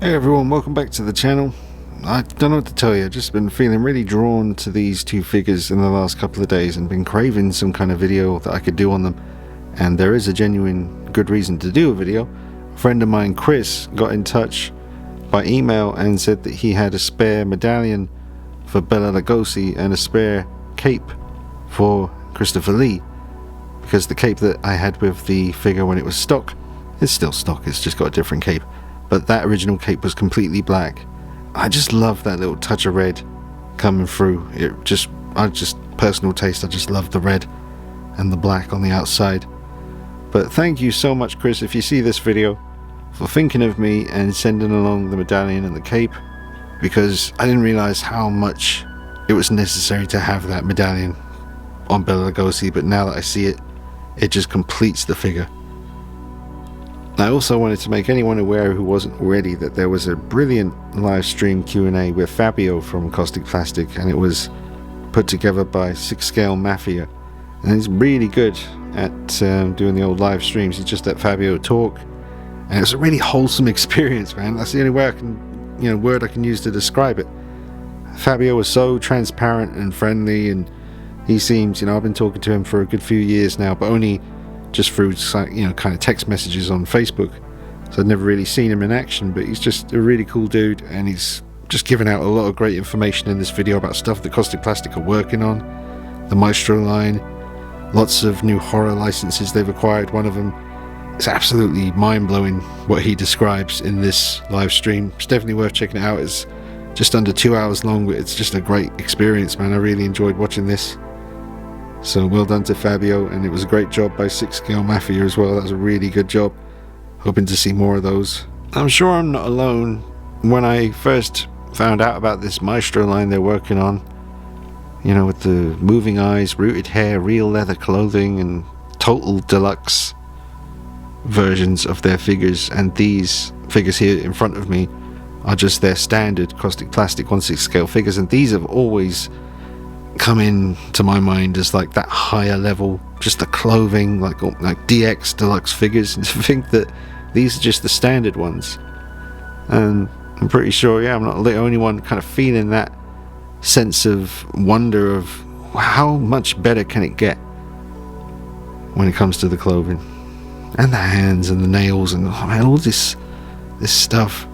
Hey everyone, welcome back to the channel. I don't know what to tell you, I've just been feeling really drawn to these two figures in the last couple of days and been craving some kind of video that I could do on them, and there is a genuine good reason to do a video. A friend of mine, Chris, got in touch by email and said that he had a spare medallion for Bela Lugosi and a spare cape for Christopher Lee, because the cape that I had with the figure when it was stock is still stock, it's just got a different cape. But that original cape was completely black. I just love that little touch of red coming through. Personal taste, I just love the red and the black on the outside. But thank you so much, Chris, if you see this video, for thinking of me and sending along the medallion and the cape, because I didn't realize how much it was necessary to have that medallion on Bela Lugosi, but now that I see it, it just completes the figure. I also wanted to make anyone aware who wasn't already that there was a brilliant live stream Q&A with Fabio from Kaustic Plastik, and it was put together by 6 Scale Mafia, and he's really good at doing the old live streams. He just let Fabio talk, and it was a really wholesome experience, man. That's the only way I can, word I can use to describe it. Fabio was so transparent and friendly, and he seems, I've been talking to him for a good few years now, but only just through kind of text messages on Facebook, so I'd never really seen him in action. But he's just a really cool dude, and he's just given out a lot of great information in this video about stuff that Kaustic Plastik are working on, the Maestro line, lots of new horror licenses they've acquired. One of them, it's absolutely mind-blowing what he describes in this live stream. It's definitely worth checking it out. It's just under 2 hours long, but it's just a great experience, man. I really enjoyed watching this. So well done to Fabio, and it was a great job by 6 Scale Mafia as well. That was a really good job. Hoping to see more of those. I'm sure I'm not alone. When I first found out about this Maestro line they're working on, with the moving eyes, rooted hair, real leather clothing, and total deluxe versions of their figures, and these figures here in front of me are just their standard Kaustic Plastik 1/6 scale figures, and these have always come in to my mind as like that higher level, just the clothing, like DX deluxe figures, and to think that these are just the standard ones. And I'm pretty sure, I'm not the only one kind of feeling that sense of wonder of how much better can it get when it comes to the clothing and the hands and the nails and all this stuff.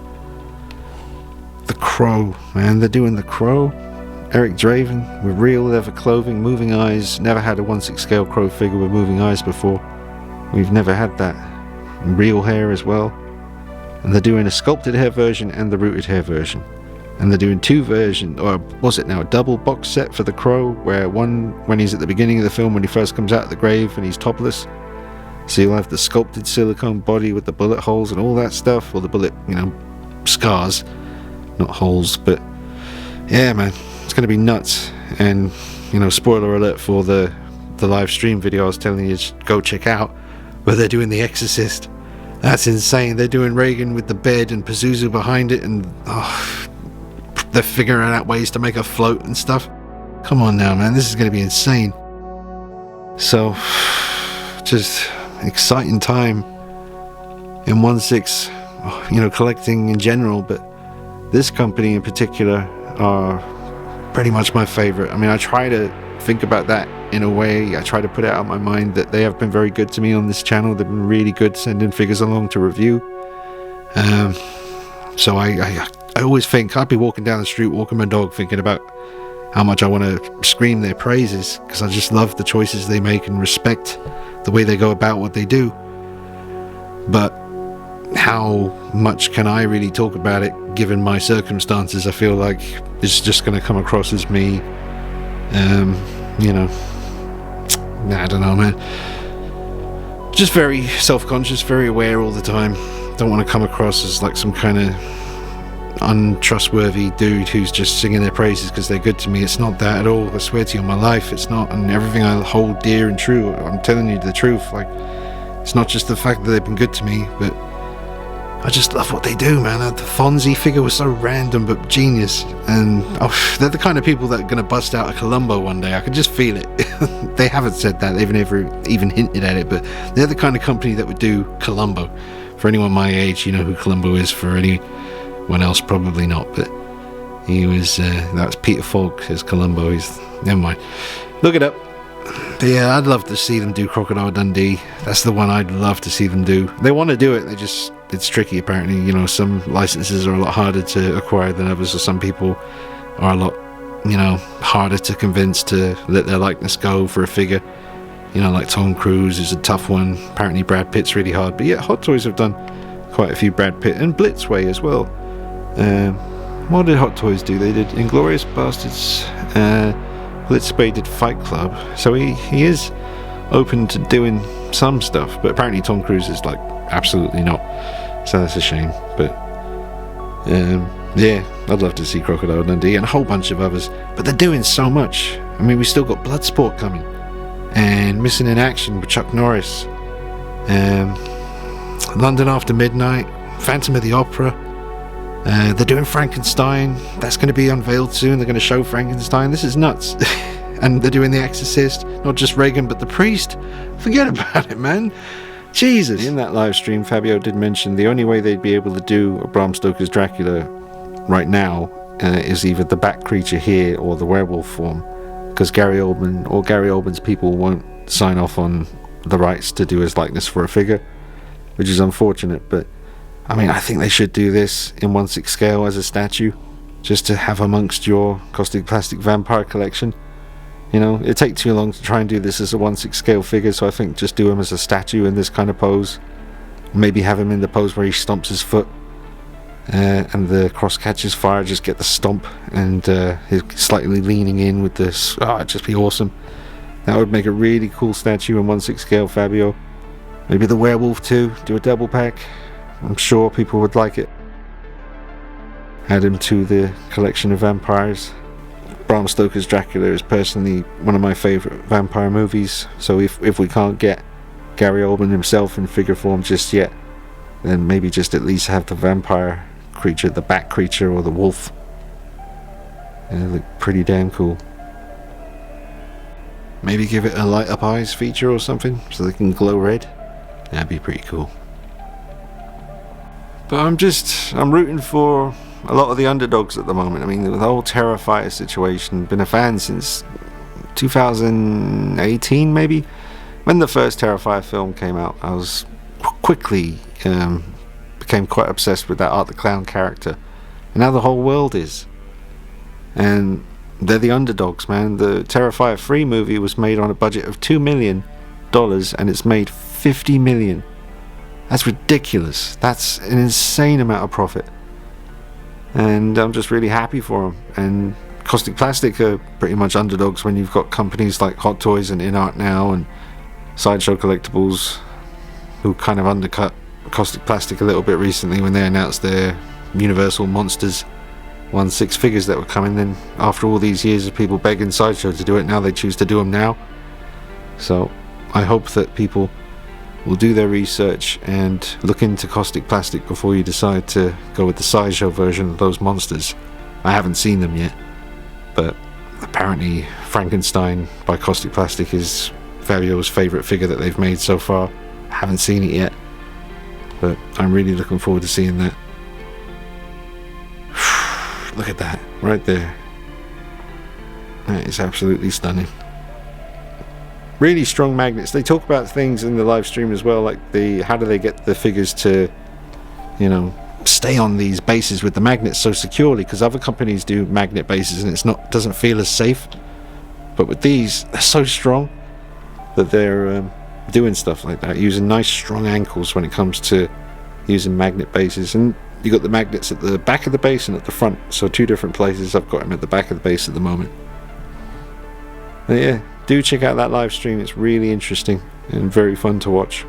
The Crow, man, they're doing the Crow. Eric Draven with real leather clothing, moving eyes. Never had a 1/6 scale Crow figure with moving eyes before. We've never had that. And real hair as well. And they're doing a sculpted hair version and the rooted hair version. And they're doing two versions, or was it now a double box set for the Crow, where one when he's at the beginning of the film, when he first comes out of the grave and he's topless. So you'll have the sculpted silicone body with the bullet holes and all that stuff, or the bullet, scars, not holes. But yeah, man. It's going to be nuts. And spoiler alert for the live stream video I was telling you to go check out, where they're doing The Exorcist. That's insane. They're doing Reagan with the bed and Pazuzu behind it, and they're figuring out ways to make her float and stuff. Come on now, man, this is going to be insane. So just exciting time in 1/6, collecting in general, but this company in particular are pretty much my favorite. I mean, I try to think about that in a way. I try to put it out of my mind that they have been very good to me on this channel. They've been really good sending figures along to review. So I always think, I'd be walking down the street, walking my dog, thinking about how much I want to scream their praises, because I just love the choices they make and respect the way they go about what they do. But how much can I really talk about it given my circumstances? I feel like it's just going to come across as me, I don't know, man. Just very self-conscious, very aware all the time. Don't want to come across as like some kind of untrustworthy dude who's just singing their praises because they're good to me. It's not that at all. I swear to you on my life, it's not. And everything I hold dear and true, I'm telling you the truth. Like, it's not just the fact that they've been good to me, but I just love what they do, man. The Fonzie figure was so random but genius, and they're the kind of people that are going to bust out a Columbo one day. I can just feel it. They haven't said that, they've never even hinted at it, but they're the kind of company that would do Columbo. For anyone my age, you know who Columbo is. For any anyone else probably not, but he was, that was Peter Falk as Columbo. Never mind. Look it up. But yeah, I'd love to see them do Crocodile Dundee. That's the one I'd love to see them do. They want to do it, it's tricky apparently. You know, some licenses are a lot harder to acquire than others, or some people are a lot, harder to convince to let their likeness go for a figure. You know, like Tom Cruise is a tough one. Apparently Brad Pitt's really hard. But yeah, Hot Toys have done quite a few Brad Pitt, and Blitzway as well. What did Hot Toys do? They did Inglourious Bastards. Blitzway did Fight Club. So he is open to doing some stuff, but apparently Tom Cruise is like absolutely not. So that's a shame. But yeah, I'd love to see Crocodile Dundee and a whole bunch of others. But they're doing so much. I mean, we still got Bloodsport coming, and Missing in Action with Chuck Norris, London After Midnight, Phantom of the Opera. They're doing Frankenstein. That's going to be unveiled soon. They're going to show Frankenstein. This is nuts. And they're doing The Exorcist. Not just Reagan, but the priest. Forget about it, man. Jesus. In that live stream, Fabio did mention the only way they'd be able to do a Bram Stoker's Dracula right now is either the Bat creature here or the werewolf form, because Gary Oldman's people won't sign off on the rights to do his likeness for a figure, which is unfortunate. But I mean, I think they should do this in 1/6 scale as a statue, just to have amongst your Kaustic Plastik vampire collection. You know, it'd take too long to try and do this as a 1/6 scale figure, so I think just do him as a statue in this kind of pose. Maybe have him in the pose where he stomps his foot, and the cross catches fire, just get the stomp, and he's slightly leaning in with this. It'd just be awesome. That would make a really cool statue in 1/6 scale, Fabio. Maybe the werewolf too, do a double pack. I'm sure people would like it. Add him to the collection of vampires. Bram Stoker's Dracula is personally one of my favourite vampire movies, so if we can't get Gary Oldman himself in figure form just yet, then maybe just at least have the vampire creature, the bat creature or the wolf. And it look pretty damn cool. Maybe give it a light up eyes feature or something so they can glow red. That'd be pretty cool. But I'm rooting for a lot of the underdogs at the moment. I mean, the whole Terrifier situation, been a fan since 2018 maybe, when the first Terrifier film came out. I was quickly became quite obsessed with that Art the Clown character, and now the whole world is, and they're the underdogs, man. The Terrifier 3 movie was made on a budget of $2 million, and it's made $50 million. That's ridiculous. That's an insane amount of profit. And I'm just really happy for them. And Kaustic Plastik are pretty much underdogs when you've got companies like Hot Toys and In Art Now and Sideshow Collectibles, who kind of undercut Kaustic Plastik a little bit recently when they announced their Universal Monsters 1/6 figures that were coming. Then after all these years of people begging Sideshow to do it, now they choose to do them now. So I hope that people will do their research and look into Kaustic Plastik before you decide to go with the Sideshow version of those monsters. I haven't seen them yet, but apparently Frankenstein by Kaustic Plastik is Fabio's favourite figure that they've made so far. I haven't seen it yet, but I'm really looking forward to seeing that. Look at that right there. That is absolutely stunning. Really strong magnets. They talk about things in the live stream as well, like how do they get the figures to, stay on these bases with the magnets so securely, because other companies do magnet bases and doesn't feel as safe. But with these, they're so strong that they're doing stuff like that, using nice strong ankles when it comes to using magnet bases. And you got the magnets at the back of the base and at the front, so two different places. I've got them at the back of the base at the moment. But yeah, do check out that live stream. It's really interesting and very fun to watch.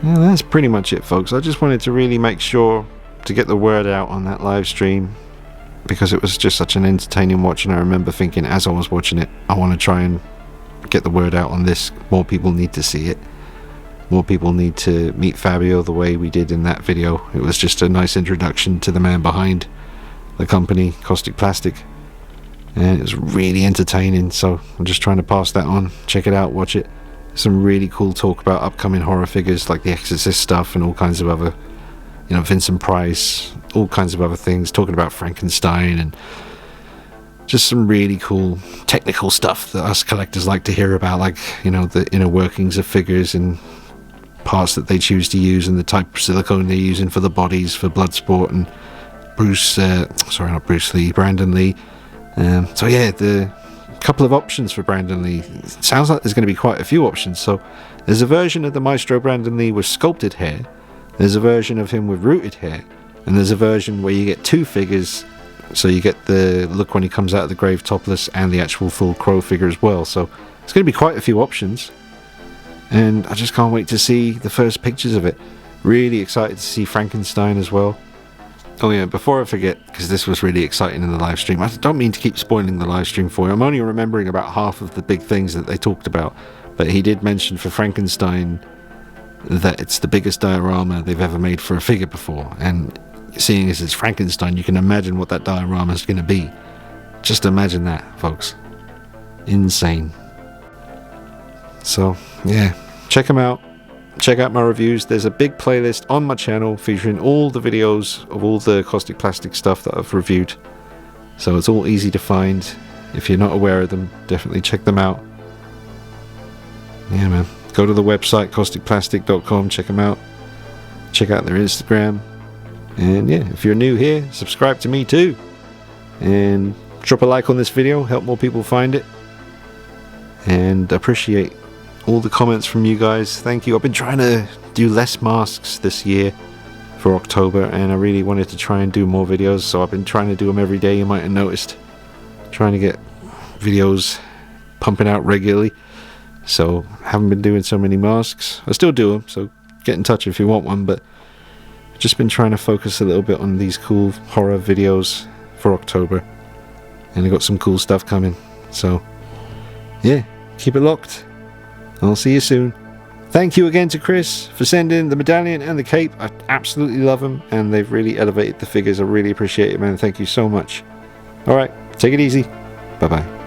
Yeah, that's pretty much it, folks. I just wanted to really make sure to get the word out on that live stream, because it was just such an entertaining watch, and I remember thinking as I was watching it, I want to try and get the word out on this. More people need to see it. More people need to meet Fabio the way we did in that video. It was just a nice introduction to the man behind the company, Kaustic Plastik. And it was really entertaining, so I'm just trying to pass that on. Check it out, watch it. Some really cool talk about upcoming horror figures like the Exorcist stuff and all kinds of other, Vincent Price, all kinds of other things, talking about Frankenstein and just some really cool technical stuff that us collectors like to hear about, like, you know, the inner workings of figures and parts that they choose to use and the type of silicone they're using for the bodies for Bloodsport and Brandon Lee. So yeah, the couple of options for Brandon Lee. It sounds like there's going to be quite a few options. So there's a version of the Maestro Brandon Lee with sculpted hair, there's a version of him with rooted hair, and there's a version where you get two figures, so you get the look when he comes out of the grave topless and the actual full Crow figure as well. So it's going to be quite a few options, and I just can't wait to see the first pictures of it. Really excited to see Frankenstein as well. Oh yeah, before I forget, because this was really exciting in the live stream, I don't mean to keep spoiling the live stream for you. I'm only remembering about half of the big things that they talked about, but he did mention for Frankenstein that it's the biggest diorama they've ever made for a figure before, and seeing as it's Frankenstein, you can imagine what that diorama is going to be. Just imagine that, folks. Insane. So yeah, check them out. Check out my reviews. There's a big playlist on my channel featuring all the videos of all the Kaustic Plastik stuff that I've reviewed, so it's all easy to find. If you're not aware of them, definitely check them out. Yeah man, go to the website kausticplastik.com, check them out, check out their Instagram, and yeah, if you're new here, subscribe to me too, and drop a like on this video, help more people find it, and appreciate all the comments from you guys. Thank you. I've been trying to do less masks this year for October, and I really wanted to try and do more videos, so I've been trying to do them every day. You might have noticed, trying to get videos pumping out regularly, so haven't been doing so many masks. I still do them, so get in touch if you want one, but I've just been trying to focus a little bit on these cool horror videos for October, and I got some cool stuff coming. So yeah, keep it locked. I'll see you soon. Thank you again to Chris for sending the medallion and the cape. I absolutely love them, and they've really elevated the figures. I really appreciate it, man. Thank you so much. Alright, take it easy. Bye bye.